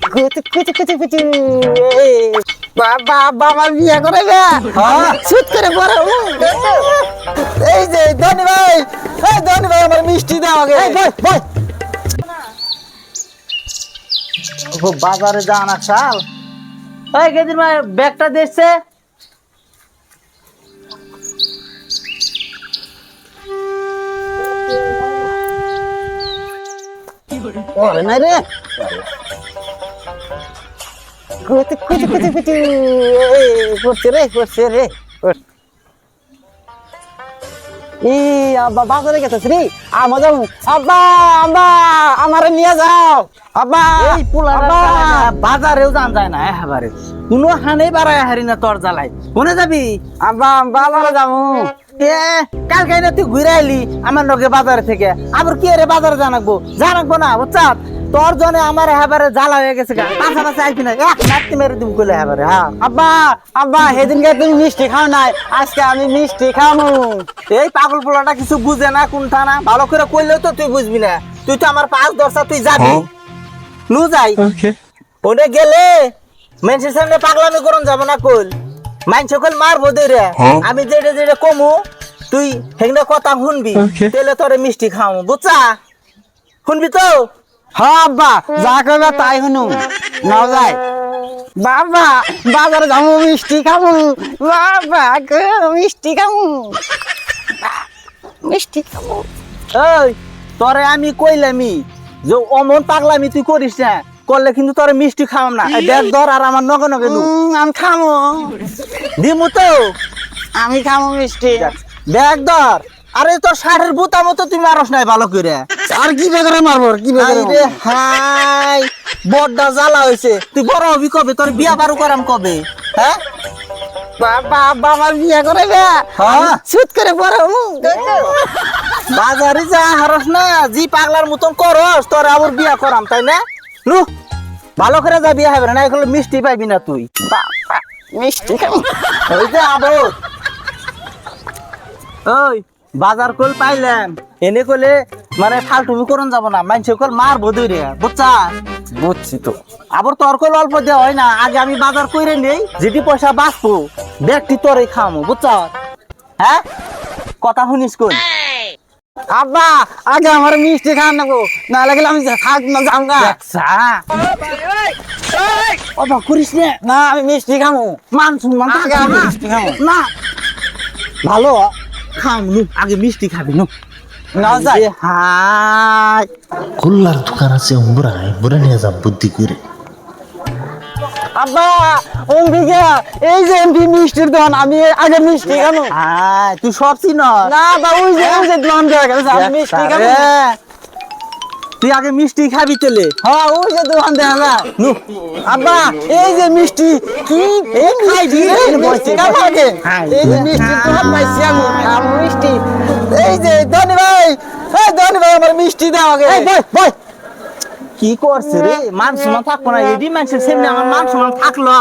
কুচু কুচু কুচু কুচু বাবা বাবা বিয়ে করে বে শুট করে পড়ে এই যে ধনী ভাই আমার মিষ্টি দাও আগে ভাই বাজারে যান চাল এই গেদির ভাই ব্যাগটা দেখছে ওরে নাই রে কুচু কুচু কুচু কুচু করছে রে আব্বা বাজারে গেছে রে আমা যাবো আব্বা আব্বা আমারে নিয়ে যাও আব্বা এই পোলারা বাজারেও যান যায় না এবারে কোনো হানে বাড়ায় হারি না তোর জ্বালাই কোনে যাবি আব্বা বাজারে যাবো কালকে না তুই ঘুরে আইলি আমার লগে বাজার থেকে আবার কি রে বাজারে জানাকবো না বুঝছা তোর জন্য আমার এবারে জ্বালা হয়ে গেছে পাশাপাশি আইবি না এক নাতি মেরে দিব কইলে এবারে হ্যাঁ আব্বা আব্বা সেদিনকে তুমি মিষ্টি খাও নাই আজকে আমি মিষ্টি খাবো এই পাগল পোলাটা কিছু বুঝে না কোনটা না ভালো করে কইলেও তো তুই বুঝবি না তুই তো আমার পাঁচ দশটা তুই যাবি নু যাই ওনে গেলে মানুষের সামনে পাগলামি করুন যাব না কইল মানুষ কইল মারবো দে রে আমি যেটা যেটা কমু তুই হেগনা কথা শুনবি তেলে তোরে মিষ্টি খাওয়াবো বুঝছা শুনবি তো হ্যাঁ আব্বা যা করবে তাই শুনু নাও যাই বাবা বাজারে যাবো মিষ্টি খাবো বাবা মিষ্টি খাবো মিষ্টি খাবো এই তোরে আমি কইলামি যে অমন পাগলামি তুই করিস না করলে কিন্তু তোরে মিষ্টি খাওয়াম না দেখ ধর আর আমার নগে নগে নু আমি খাবো দিমু তো আমি খাবো মিষ্টি দেখ ধর আরে তোর ষাটের বুতা মতো তুই মারস নাই ভালো করে আর কি বেকারে মারবো কি বেকারে হাই বড়টা জ্বালা হয়েছে তুই বড় হবি কবে তোর বিয়া বারো করাম কবে হ্যাঁ বাবা বাবার বিয়ে করে বে হ্যাঁ শুট করে পড়ে বাজারে যা হারস না জি পাগলার মতন করস তোর আবার বিয়া করাম তাই না নু ভালো করে যা বিয়া হবে না এখন মিষ্টি পাইবি না তুই মিষ্টি খাবো ওই যে আবো ওই বাজার কল পাইলাম এনে কলে মানে ফালতুমি করন যাব না মানুষ কল মার বদুই রে বুঝছা বুঝছি তো আবার তোর কল অল্প দেওয়া হয় না আগে আমি বাজার কইরে নেই যেটি পয়সা বাঁচবো ব্যাগটি তোরে খামো বুঝছা হ্যাঁ কথা শুনিস কই আব্বা আগে আমার মিষ্টি খান নেবো না লাগলে আমি থাক না যামগা অবাক করিস না না আমি মিষ্টি খাবো মান সম্মান আগে আমি মিষ্টি খাবো না ভালো খাম নু আগে মিষ্টি খাবি নু না যাই হাই কুল্লার দোকান আছে বুড়া নিয়ে যাব বুদ্ধি করে আব্বা ওদিকে এই যে এমপি মিষ্টির দোকান আমি আগে মিষ্টি খাবো হাই তুই সব চিন না বা ওই যে দোকান দেওয়া গেছে আমি মিষ্টি খাবো তুই আগে মিষ্টি খাবি তেলে হ্যাঁ ওই যে দোকান দেওয়া না নু আব্বা এই যে মিষ্টি কি এই খাইবি মিষ্টি খাবো আগে এই যে মিষ্টি দোকান পাইছি আমি খাবো মিষ্টি এই যে ধনী ভাই আমার মিষ্টি দাও আগে কি করছে রে মান সম্মান থাকবো না এডি মানুষের সামনে আমার মান সম্মান থাকলো